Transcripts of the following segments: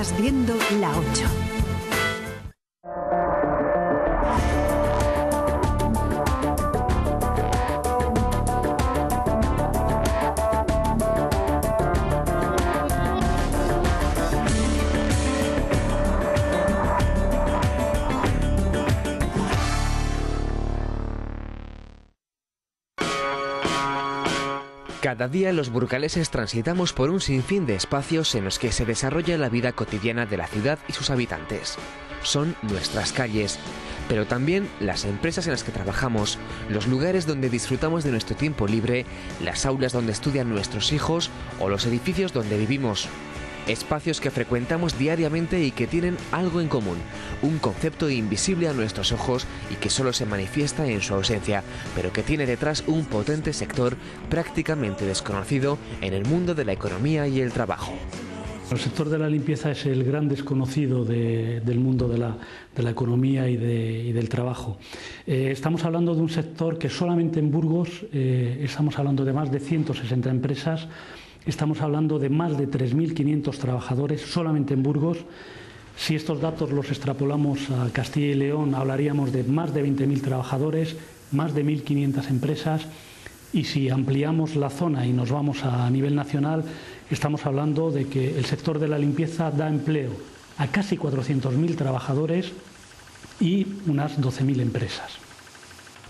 Estás viendo La 8. Cada día los burgaleses transitamos por un sinfín de espacios en los que se desarrolla la vida cotidiana de la ciudad y sus habitantes. Son nuestras calles, pero también las empresas en las que trabajamos, los lugares donde disfrutamos de nuestro tiempo libre, las aulas donde estudian nuestros hijos o los edificios donde vivimos. Espacios que frecuentamos diariamente y que tienen algo en común, un concepto invisible a nuestros ojos y que solo se manifiesta en su ausencia, pero que tiene detrás un potente sector prácticamente desconocido en el mundo de la economía y el trabajo. El sector de la limpieza es el gran desconocido del mundo de la economía y del trabajo. Estamos hablando de un sector que solamente en Burgos estamos hablando de más de 160 empresas. Estamos hablando de más de 3.500 trabajadores solamente en Burgos. Si estos datos los extrapolamos a Castilla y León, hablaríamos de más de 20.000 trabajadores, más de 1.500 empresas. Y si ampliamos la zona y nos vamos a nivel nacional, estamos hablando de que el sector de la limpieza da empleo a casi 400.000 trabajadores y unas 12.000 empresas.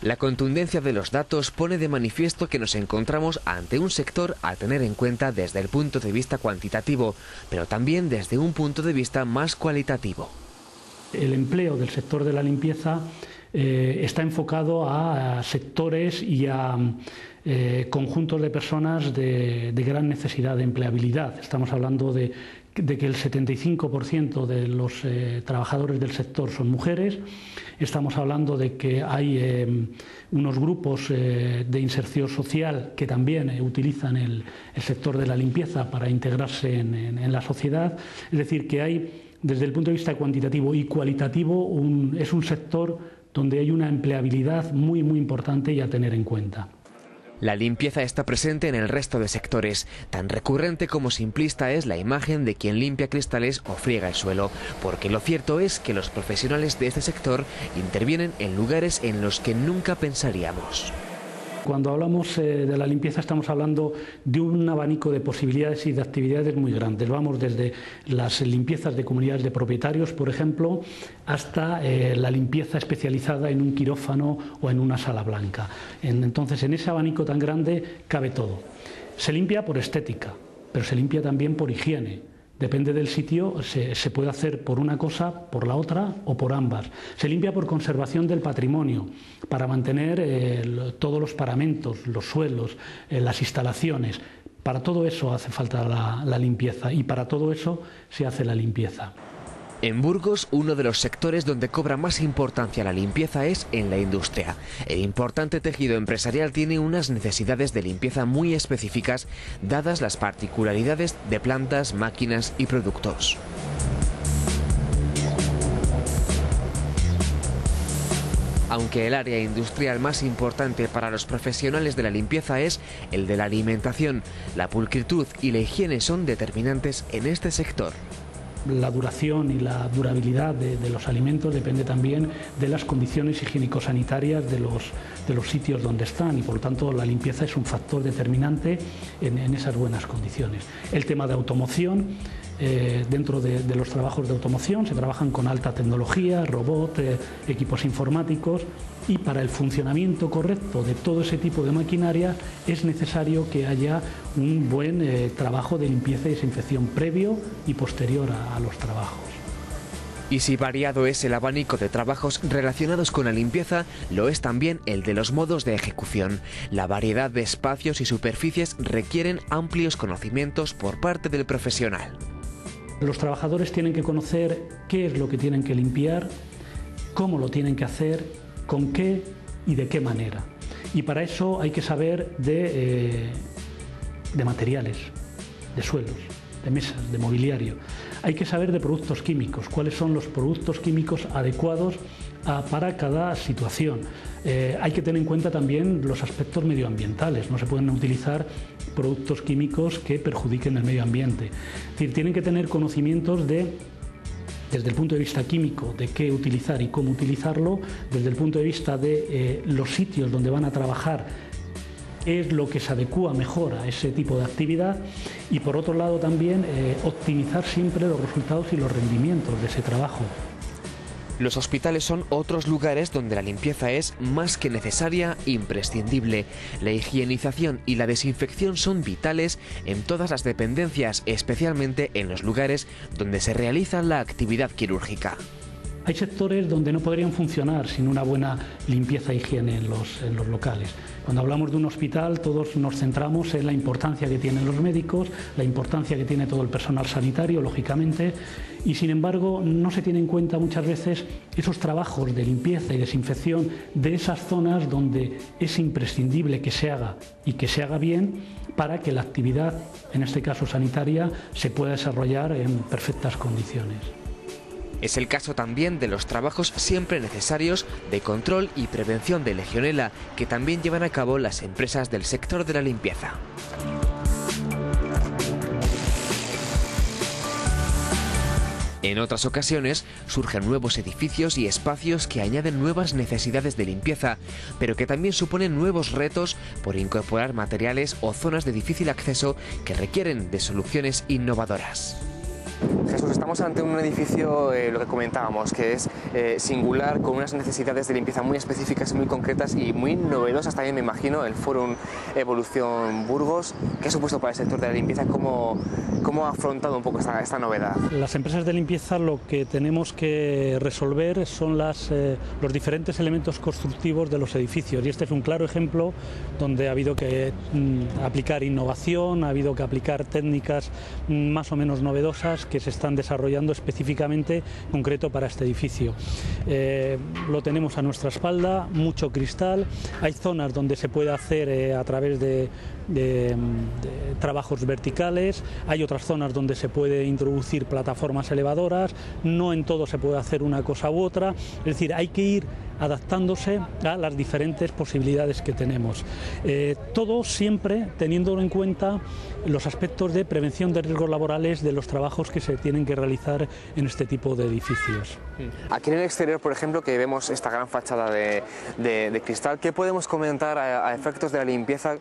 La contundencia de los datos pone de manifiesto que nos encontramos ante un sector a tener en cuenta desde el punto de vista cuantitativo, pero también desde un punto de vista más cualitativo. El empleo del sector de la limpieza está enfocado a sectores y a conjuntos de personas de gran necesidad de empleabilidad. Estamos hablando de que el 75% de los trabajadores del sector son mujeres. Estamos hablando de que hay unos grupos de inserción social que también utilizan el sector de la limpieza para integrarse en la sociedad. Es decir, que hay, desde el punto de vista cuantitativo y cualitativo, es un sector donde hay una empleabilidad muy importante y a tener en cuenta. La limpieza está presente en el resto de sectores. Tan recurrente como simplista es la imagen de quien limpia cristales o friega el suelo, porque lo cierto es que los profesionales de este sector intervienen en lugares en los que nunca pensaríamos. Cuando hablamos de la limpieza estamos hablando de un abanico de posibilidades y de actividades muy grandes. Vamos desde las limpiezas de comunidades de propietarios, por ejemplo, hasta la limpieza especializada en un quirófano o en una sala blanca. Entonces, en ese abanico tan grande cabe todo. Se limpia por estética, pero se limpia también por higiene. Depende del sitio, se puede hacer por una cosa, por la otra o por ambas. Se limpia por conservación del patrimonio, para mantener todos los paramentos, los suelos, las instalaciones. Para todo eso hace falta la limpieza y para todo eso se hace la limpieza. En Burgos, uno de los sectores donde cobra más importancia la limpieza es en la industria. El importante tejido empresarial tiene unas necesidades de limpieza muy específicas, dadas las particularidades de plantas, máquinas y productos. Aunque el área industrial más importante para los profesionales de la limpieza es el de la alimentación, la pulcritud y la higiene son determinantes en este sector. La duración y la durabilidad de los alimentos depende también de las condiciones higiénico-sanitarias de los sitios donde están y por lo tanto la limpieza es un factor determinante en esas buenas condiciones. El tema de automoción, dentro de los trabajos de automoción se trabajan con alta tecnología, robots, equipos informáticos y para el funcionamiento correcto de todo ese tipo de maquinaria es necesario que haya un buen trabajo de limpieza y desinfección previo y posterior a los trabajos. Y si variado es el abanico de trabajos relacionados con la limpieza, lo es también el de los modos de ejecución. La variedad de espacios y superficies requieren amplios conocimientos por parte del profesional. Los trabajadores tienen que conocer qué es lo que tienen que limpiar, cómo lo tienen que hacer, con qué y de qué manera. Y para eso hay que saber de materiales, de suelos, de mesas, de mobiliario. Hay que saber de productos químicos, cuáles son los productos químicos adecuados para cada situación. Hay que tener en cuenta también los aspectos medioambientales. No se pueden utilizar productos químicos que perjudiquen el medio ambiente. Es decir, tienen que tener conocimientos desde el punto de vista químico, de qué utilizar y cómo utilizarlo, desde el punto de vista de los sitios donde van a trabajar, es lo que se adecúa mejor a ese tipo de actividad, y por otro lado también optimizar siempre los resultados y los rendimientos de ese trabajo. Los hospitales son otros lugares donde la limpieza es más que necesaria, imprescindible. La higienización y la desinfección son vitales en todas las dependencias, especialmente en los lugares donde se realiza la actividad quirúrgica. Hay sectores donde no podrían funcionar sin una buena limpieza e higiene en los locales. Cuando hablamos de un hospital, todos nos centramos en la importancia que tienen los médicos, la importancia que tiene todo el personal sanitario, lógicamente, y sin embargo no se tiene en cuenta muchas veces esos trabajos de limpieza y desinfección de esas zonas donde es imprescindible que se haga y que se haga bien para que la actividad, en este caso sanitaria, se pueda desarrollar en perfectas condiciones. Es el caso también de los trabajos siempre necesarios de control y prevención de Legionela, que también llevan a cabo las empresas del sector de la limpieza. En otras ocasiones surgen nuevos edificios y espacios que añaden nuevas necesidades de limpieza, pero que también suponen nuevos retos por incorporar materiales o zonas de difícil acceso que requieren de soluciones innovadoras. Jesús, estamos ante un edificio, lo que comentábamos, que es singular, con unas necesidades de limpieza muy específicas, muy concretas y muy novedosas también, me imagino, el Fórum Evolución Burgos. ¿Qué ha supuesto para el sector de la limpieza? ¿Cómo ha afrontado un poco esta novedad? Las empresas de limpieza lo que tenemos que resolver son los diferentes elementos constructivos de los edificios, y este es un claro ejemplo donde ha habido que aplicar innovación, ha habido que aplicar técnicas más o menos novedosas que se están desarrollando específicamente concreto para este edificio. Lo tenemos a nuestra espalda, mucho cristal, hay zonas donde se puede hacer a través de trabajos verticales, hay otras zonas donde se puede introducir plataformas elevadoras, no en todo se puede hacer una cosa u otra, es decir, hay que ir adaptándose a las diferentes posibilidades que tenemos. Todo siempre teniendo en cuenta los aspectos de prevención de riesgos laborales de los trabajos que se tienen que realizar en este tipo de edificios. Aquí en el exterior, por ejemplo, que vemos esta gran fachada de cristal, ¿qué podemos comentar a efectos de la limpieza?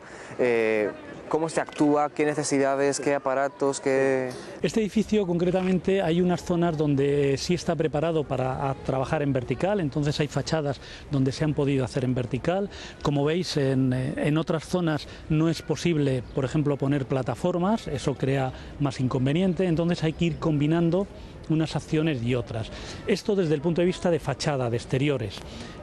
¿Cómo se actúa? ¿Qué necesidades? ¿Qué aparatos? Este edificio, concretamente, hay unas zonas donde sí está preparado para trabajar en vertical, entonces hay fachadas donde se han podido hacer en vertical. Como veis, en otras zonas no es posible, por ejemplo, poner plataformas, eso crea más inconveniente, entonces hay que ir combinando unas acciones y otras. Esto desde el punto de vista de fachada, de exteriores.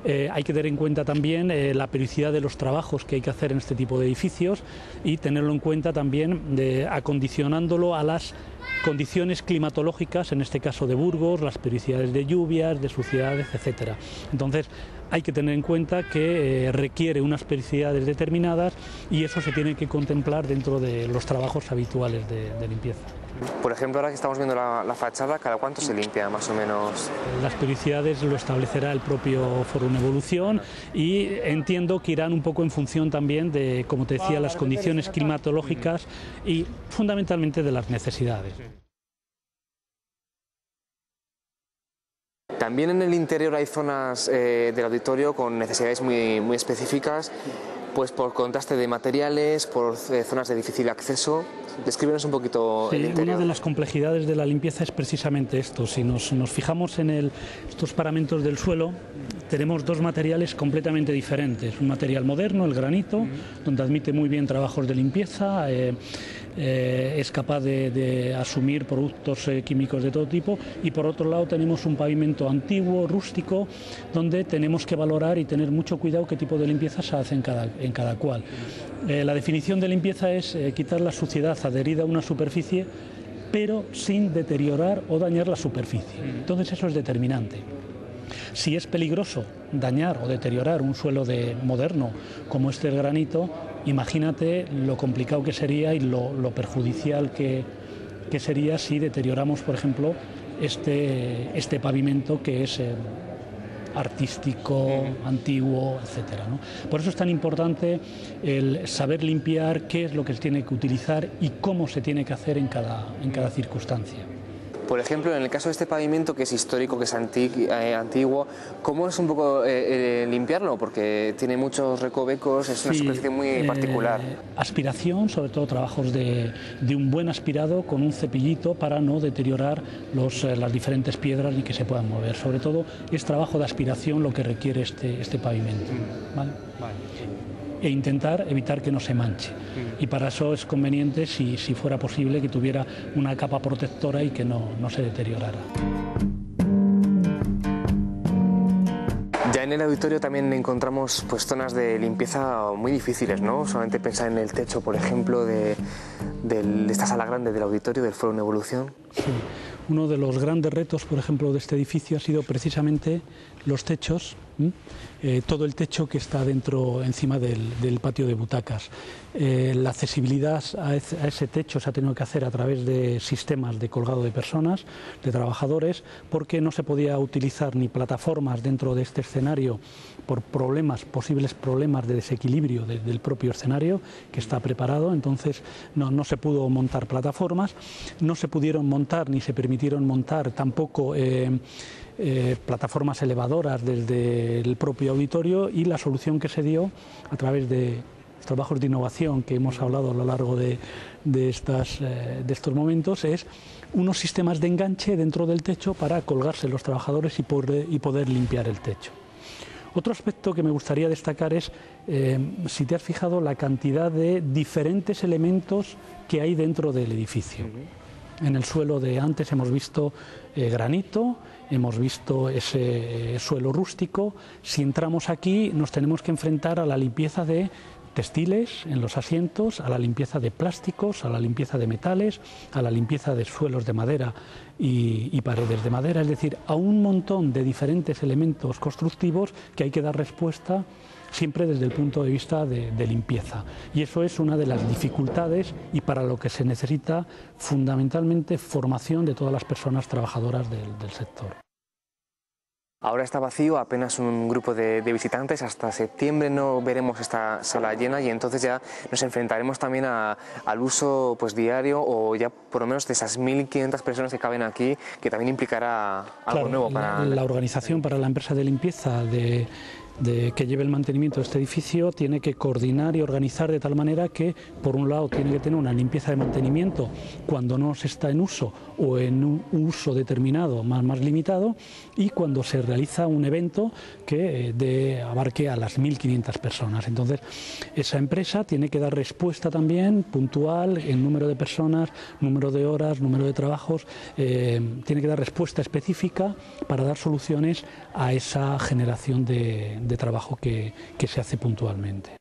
Hay que tener en cuenta también la periodicidad de los trabajos que hay que hacer en este tipo de edificios y tenerlo en cuenta también acondicionándolo a las condiciones climatológicas, en este caso de Burgos, las periodicidades de lluvias, de suciedades, etcétera. Entonces hay que tener en cuenta que requiere unas periodicidades determinadas y eso se tiene que contemplar dentro de los trabajos habituales de limpieza. Por ejemplo, ahora que estamos viendo la fachada, ¿cada cuánto se limpia más o menos? Las periodicidades lo establecerá el propio Fórum Evolución y entiendo que irán un poco en función también de, como te decía, las condiciones climatológicas y fundamentalmente de las necesidades. También en el interior hay zonas del auditorio con necesidades muy específicas, pues por contraste de materiales, por zonas de difícil acceso. Descríbenos un poquito el interior. Una de las complejidades de la limpieza es precisamente esto. Si nos fijamos en estos paramentos del suelo, tenemos dos materiales completamente diferentes. Un material moderno, el granito, donde admite muy bien trabajos de limpieza, es capaz de asumir productos químicos de todo tipo, y por otro lado tenemos un pavimento antiguo, rústico, donde tenemos que valorar y tener mucho cuidado qué tipo de limpieza se hace en cada cual. La definición de limpieza es quitar la suciedad adherida a una superficie, pero sin deteriorar o dañar la superficie. Entonces eso es determinante. Si es peligroso dañar o deteriorar un suelo moderno como este el granito, imagínate lo complicado que sería y lo perjudicial que que sería si deterioramos, por ejemplo, este pavimento que es artístico, antiguo, etcétera, ¿no? Por eso es tan importante el saber limpiar, qué es lo que se tiene que utilizar y cómo se tiene que hacer en cada circunstancia. Por ejemplo, en el caso de este pavimento que es histórico, que es antiguo, ¿cómo es un poco limpiarlo? Porque tiene muchos recovecos, es una superficie muy particular. Aspiración, sobre todo trabajos de un buen aspirado con un cepillito para no deteriorar las diferentes piedras ni que se puedan mover. Sobre todo es trabajo de aspiración lo que requiere este pavimento, ¿vale? E intentar evitar que no se manche. Y para eso es conveniente, si fuera posible, que tuviera una capa protectora y que no se deteriorara. Ya en el auditorio también encontramos pues zonas de limpieza muy difíciles, ¿no? Solamente pensar en el techo, por ejemplo, de esta sala grande del auditorio del Foro Evolución. Sí. Uno de los grandes retos, por ejemplo, de este edificio ha sido precisamente los techos, todo el techo que está encima del patio de butacas. La accesibilidad a ese techo se ha tenido que hacer a través de sistemas de colgado de personas, de trabajadores, porque no se podía utilizar ni plataformas dentro de este escenario por posibles problemas de desequilibrio del propio escenario que está preparado. Entonces no se pudo montar plataformas, no se pudieron montar ni se permitieron montar tampoco plataformas elevadoras desde el propio auditorio, y la solución que se dio a través de los trabajos de innovación que hemos hablado a lo largo de estos momentos es unos sistemas de enganche dentro del techo para colgarse los trabajadores y poder limpiar el techo. Otro aspecto que me gustaría destacar es, si te has fijado, la cantidad de diferentes elementos que hay dentro del edificio. En el suelo de antes hemos visto granito, hemos visto ese suelo rústico. Si entramos aquí nos tenemos que enfrentar a la limpieza de textiles en los asientos, a la limpieza de plásticos, a la limpieza de metales, a la limpieza de suelos de madera y paredes de madera, es decir, a un montón de diferentes elementos constructivos que hay que dar respuesta siempre desde el punto de vista de limpieza. Y eso es una de las dificultades y para lo que se necesita fundamentalmente formación de todas las personas trabajadoras del sector. Ahora está vacío, apenas un grupo de visitantes. Hasta septiembre no veremos esta sala llena y entonces ya nos enfrentaremos también al uso pues diario, o ya por lo menos de esas 1.500 personas que caben aquí, que también implicará algo nuevo para la organización. Para la empresa de limpieza que lleve el mantenimiento de este edificio tiene que coordinar y organizar de tal manera que, por un lado, tiene que tener una limpieza de mantenimiento cuando no se está en uso o en un uso determinado más limitado, y cuando se realiza un evento que abarque a las 1.500 personas. Entonces, esa empresa tiene que dar respuesta también puntual en número de personas, número de horas, número de trabajos, tiene que dar respuesta específica para dar soluciones a esa generación de trabajo que se hace puntualmente.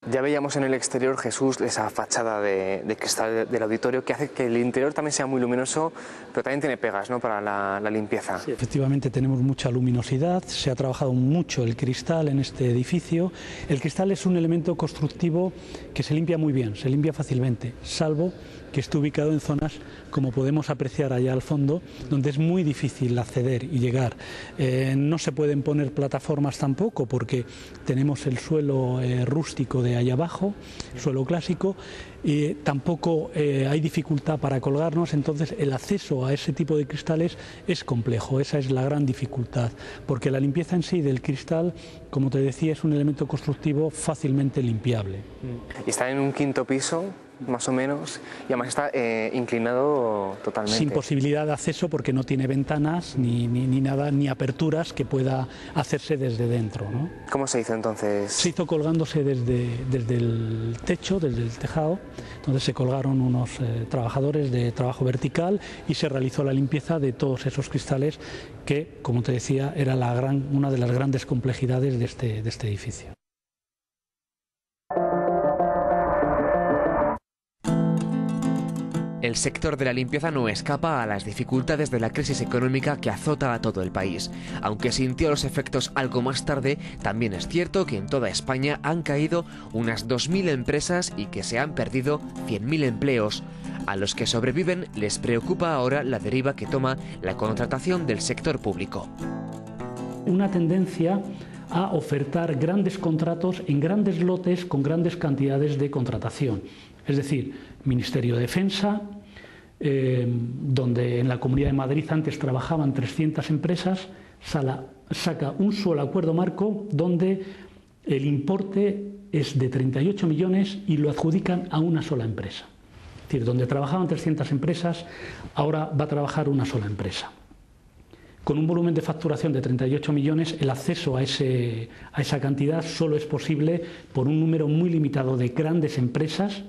Ya veíamos en el exterior, Jesús, esa fachada de cristal del auditorio que hace que el interior también sea muy luminoso, pero también tiene pegas, ¿no?, para la limpieza. Sí, efectivamente tenemos mucha luminosidad, se ha trabajado mucho el cristal en este edificio. El cristal es un elemento constructivo que se limpia muy bien, se limpia fácilmente, salvo que esté ubicado en zonas, como podemos apreciar allá al fondo, donde es muy difícil acceder y llegar. No se pueden poner plataformas tampoco, porque tenemos el suelo rústico de allá abajo, suelo clásico, y tampoco hay dificultad para colgarnos. Entonces el acceso a ese tipo de cristales es complejo, esa es la gran dificultad, porque la limpieza en sí del cristal, como te decía, es un elemento constructivo fácilmente limpiable. Y está en un quinto piso, más o menos, y además está inclinado totalmente. Sin posibilidad de acceso, porque no tiene ventanas ni nada, ni aperturas que pueda hacerse desde dentro, ¿no? ¿Cómo se hizo entonces? Se hizo colgándose desde el techo, desde el tejado. Entonces se colgaron unos trabajadores de trabajo vertical y se realizó la limpieza de todos esos cristales que, como te decía, era una de las grandes complejidades de este edificio. El sector de la limpieza no escapa a las dificultades de la crisis económica que azota a todo el país. Aunque sintió los efectos algo más tarde, también es cierto que en toda España han caído unas 2.000 empresas y que se han perdido 100.000 empleos. A los que sobreviven les preocupa ahora la deriva que toma la contratación del sector público. Una tendencia a ofertar grandes contratos en grandes lotes con grandes cantidades de contratación. Es decir, Ministerio de Defensa, donde en la Comunidad de Madrid antes trabajaban 300 empresas, saca un solo acuerdo marco donde el importe es de 38 millones y lo adjudican a una sola empresa. Es decir, donde trabajaban 300 empresas, ahora va a trabajar una sola empresa. Con un volumen de facturación de 38 millones, el acceso a esa cantidad solo es posible por un número muy limitado de grandes empresas,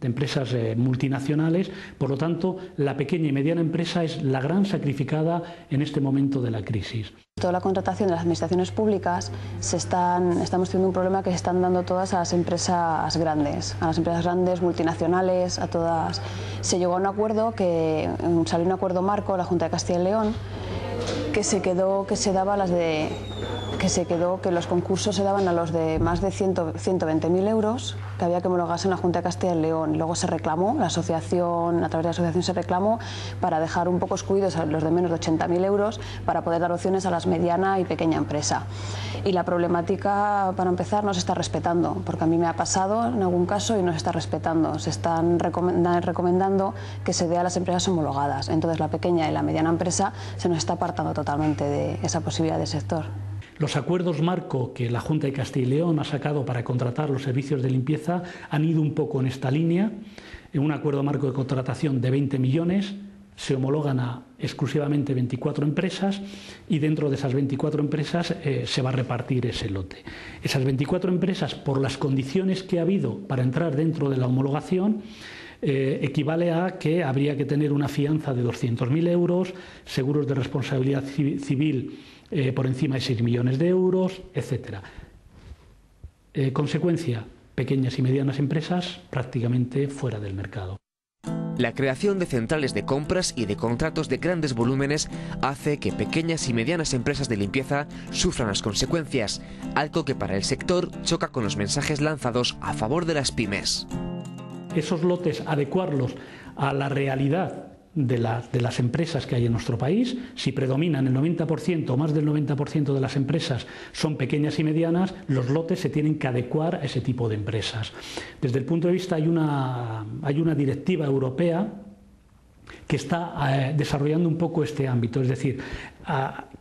de empresas multinacionales. Por lo tanto, la pequeña y mediana empresa es la gran sacrificada en este momento de la crisis. Toda la contratación de las administraciones públicas estamos teniendo un problema que se están dando todas a las empresas grandes, multinacionales, a todas. Se llegó a un acuerdo salió un acuerdo marco de la Junta de Castilla y León que los concursos se daban a los de más de 120.000 euros, que había que homologarse en la Junta de Castilla y León. Luego se reclamó, a través de la asociación se reclamó para dejar un poco excluidos a los de menos de 80.000 euros para poder dar opciones a las mediana y pequeña empresa. Y la problemática, para empezar, no se está respetando, porque a mí me ha pasado en algún caso y no se está respetando. Se están recomendando que se dé a las empresas homologadas. Entonces la pequeña y la mediana empresa se nos está apartando totalmente de esa posibilidad de sector. Los acuerdos marco que la Junta de Castilla y León ha sacado para contratar los servicios de limpieza han ido un poco en esta línea. En un acuerdo marco de contratación de 20 millones se homologan a exclusivamente 24 empresas y dentro de esas 24 empresas se va a repartir ese lote. Esas 24 empresas, por las condiciones que ha habido para entrar dentro de la homologación, equivale a que habría que tener una fianza de 200.000 euros, seguros de responsabilidad civil por encima de 6 millones de euros, etc. Consecuencia, pequeñas y medianas empresas prácticamente fuera del mercado. La creación de centrales de compras y de contratos de grandes volúmenes hace que pequeñas y medianas empresas de limpieza sufran las consecuencias, algo que para el sector choca con los mensajes lanzados a favor de las pymes. Esos lotes, adecuarlos a la realidad de las empresas que hay en nuestro país. Si predominan el 90% o más del 90% de las empresas son pequeñas y medianas, los lotes se tienen que adecuar a ese tipo de empresas. Desde el punto de vista, hay una directiva europea que está desarrollando un poco este ámbito, es decir,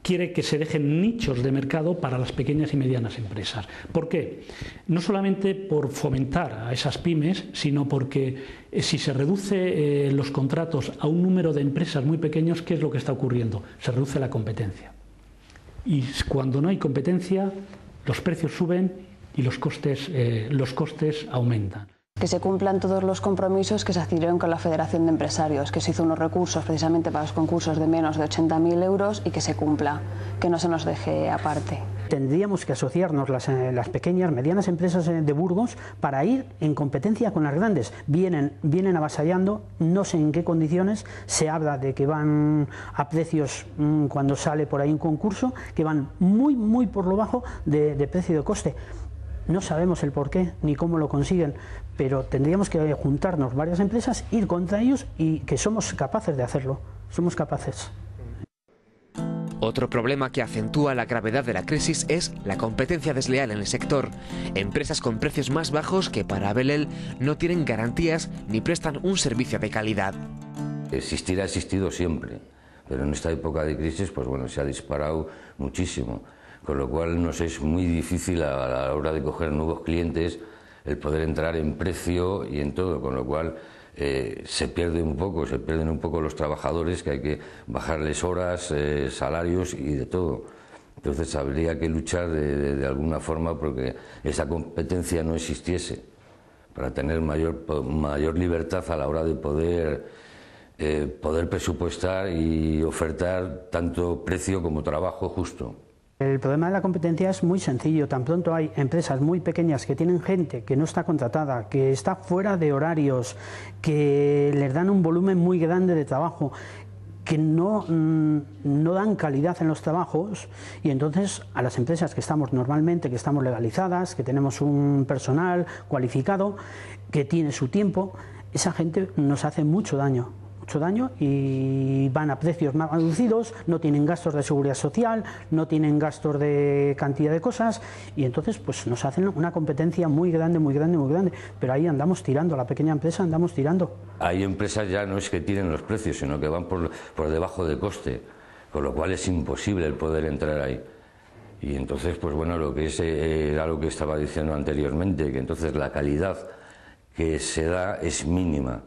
quiere que se dejen nichos de mercado para las pequeñas y medianas empresas. ¿Por qué? No solamente por fomentar a esas pymes, sino porque si se reduce los contratos a un número de empresas muy pequeños, ¿qué es lo que está ocurriendo? Se reduce la competencia. Y cuando no hay competencia, los precios suben y los costes aumentan. Que se cumplan todos los compromisos que se adquirieron con la Federación de Empresarios, que se hizo unos recursos precisamente para los concursos de menos de 80.000 euros y que se cumpla, que no se nos deje aparte. Tendríamos que asociarnos las pequeñas, medianas empresas de Burgos para ir en competencia con las grandes. Vienen avasallando, no sé en qué condiciones, se habla de que van a precios, cuando sale por ahí un concurso, que van muy por lo bajo de precio de coste. No sabemos el porqué ni cómo lo consiguen, pero tendríamos que juntarnos varias empresas, ir contra ellos y que somos capaces de hacerlo, somos capaces. Otro problema que acentúa la gravedad de la crisis es la competencia desleal en el sector. Empresas con precios más bajos que para Abelel no tienen garantías ni prestan un servicio de calidad. Existir ha existido siempre, pero en esta época de crisis pues bueno, se ha disparado muchísimo. Con lo cual nos es muy difícil a la hora de coger nuevos clientes el poder entrar en precio y en todo, con lo cual se pierden un poco los trabajadores, que hay que bajarles horas, salarios y de todo. Entonces habría que luchar de alguna forma porque esa competencia no existiese, para tener mayor libertad a la hora de poder presupuestar y ofertar tanto precio como trabajo justo. El problema de la competencia es muy sencillo. Tan pronto hay empresas muy pequeñas que tienen gente que no está contratada, que está fuera de horarios, que les dan un volumen muy grande de trabajo, que no dan calidad en los trabajos, y entonces a las empresas que estamos normalmente, que estamos legalizadas, que tenemos un personal cualificado, que tiene su tiempo, esa gente nos hace mucho daño y van a precios más reducidos, no tienen gastos de seguridad social, no tienen gastos de cantidad de cosas, y entonces pues nos hacen una competencia muy grande, pero ahí andamos tirando, la pequeña empresa andamos tirando. Hay empresas ya no es que tiren los precios, sino que van por debajo de coste, con lo cual es imposible el poder entrar ahí. Y entonces, pues bueno, lo que era lo que estaba diciendo anteriormente, que entonces la calidad que se da es mínima.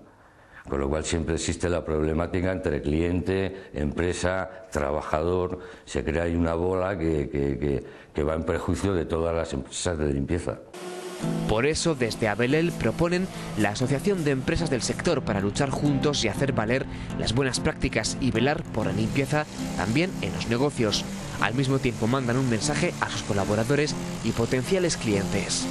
Con lo cual siempre existe la problemática entre cliente, empresa, trabajador. Se crea ahí una bola que va en perjuicio de todas las empresas de limpieza. Por eso, desde Abelel proponen la asociación de empresas del sector para luchar juntos y hacer valer las buenas prácticas y velar por la limpieza también en los negocios. Al mismo tiempo mandan un mensaje a sus colaboradores y potenciales clientes.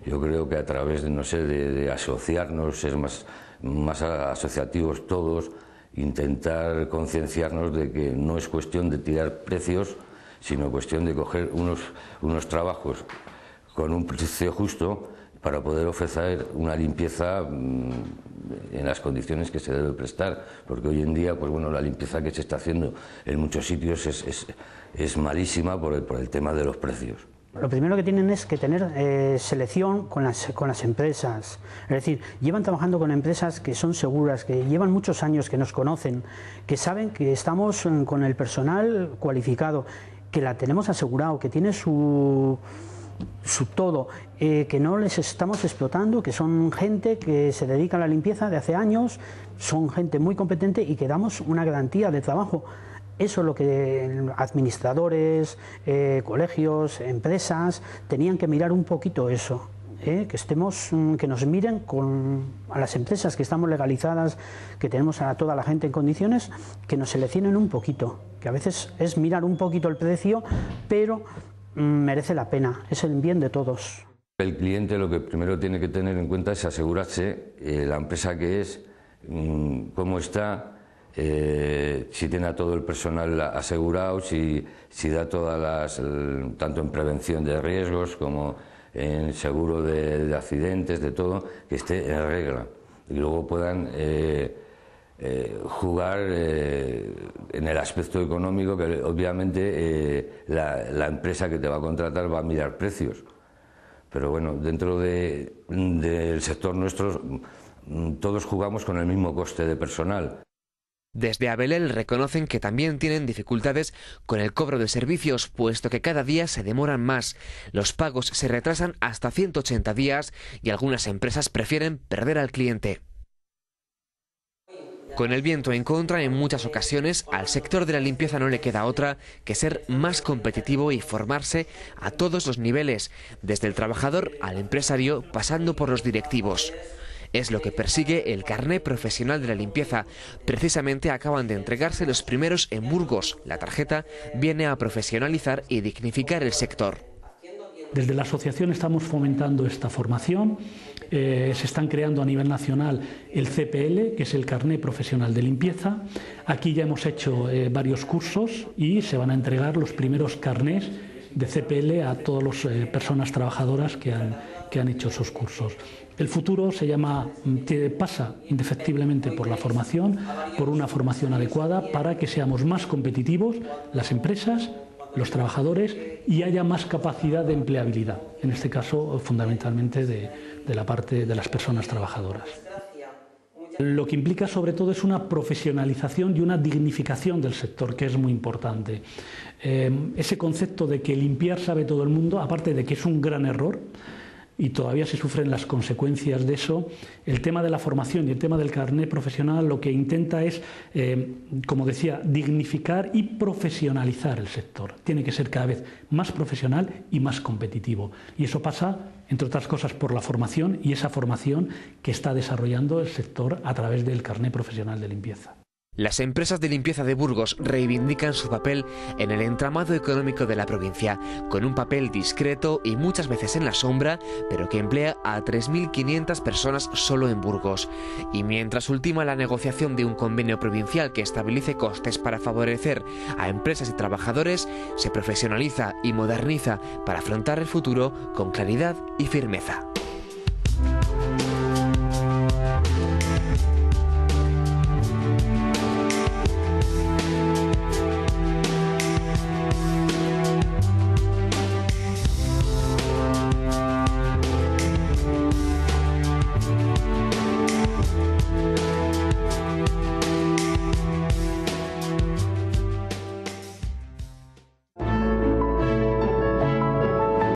Yo creo que a través de asociarnos, ser más asociativos todos, intentar concienciarnos de que no es cuestión de tirar precios, sino cuestión de coger unos trabajos con un precio justo para poder ofrecer una limpieza en las condiciones que se debe prestar, porque hoy en día, pues bueno, la limpieza que se está haciendo en muchos sitios es malísima por el tema de los precios. Lo primero que tienen es que tener selección con las empresas. Es decir, llevan trabajando con empresas que son seguras, que llevan muchos años, que nos conocen, que saben que estamos con el personal cualificado, que la tenemos asegurado, que tiene su todo, que no les estamos explotando, que son gente que se dedica a la limpieza de hace años, son gente muy competente y que damos una garantía de trabajo. Eso es lo que administradores, colegios, empresas tenían que mirar un poquito eso, que nos miren a las empresas que estamos legalizadas, que tenemos a toda la gente en condiciones, que nos seleccionen un poquito, que a veces es mirar un poquito el precio, pero merece la pena, es el bien de todos. El cliente lo que primero tiene que tener en cuenta es asegurarse la empresa que es, cómo está, si tiene a todo el personal asegurado, si da todas tanto en prevención de riesgos como en seguro de accidentes, de todo, que esté en regla. Y luego puedan jugar en el aspecto económico, que obviamente la empresa que te va a contratar va a mirar precios. Pero bueno, dentro del sector nuestro todos jugamos con el mismo coste de personal. Desde Abelel reconocen que también tienen dificultades con el cobro de servicios, puesto que cada día se demoran más. Los pagos se retrasan hasta 180 días y algunas empresas prefieren perder al cliente. Con el viento en contra, en muchas ocasiones, al sector de la limpieza no le queda otra que ser más competitivo y formarse a todos los niveles, desde el trabajador al empresario, pasando por los directivos. Es lo que persigue el carné profesional de la limpieza. Precisamente acaban de entregarse los primeros en Burgos. La tarjeta viene a profesionalizar y dignificar el sector. Desde la asociación estamos fomentando esta formación. Se están creando a nivel nacional el CPL, que es el Carné Profesional de Limpieza. Aquí ya hemos hecho varios cursos y se van a entregar los primeros carnés de CPL a todas las personas trabajadoras que han hecho esos cursos. El futuro pasa indefectiblemente por la formación, por una formación adecuada para que seamos más competitivos las empresas, los trabajadores, y haya más capacidad de empleabilidad, en este caso fundamentalmente de la parte de las personas trabajadoras. Lo que implica sobre todo es una profesionalización y una dignificación del sector, que es muy importante. Ese concepto de que limpiar sabe todo el mundo, aparte de que es un gran error, y todavía se sufren las consecuencias de eso, el tema de la formación y el tema del carné profesional lo que intenta es, como decía, dignificar y profesionalizar el sector. Tiene que ser cada vez más profesional y más competitivo. Y eso pasa, entre otras cosas, por la formación y esa formación que está desarrollando el sector a través del carné profesional de limpieza. Las empresas de limpieza de Burgos reivindican su papel en el entramado económico de la provincia, con un papel discreto y muchas veces en la sombra, pero que emplea a 3.500 personas solo en Burgos. Y mientras ultima la negociación de un convenio provincial que estabilice costes para favorecer a empresas y trabajadores, se profesionaliza y moderniza para afrontar el futuro con claridad y firmeza.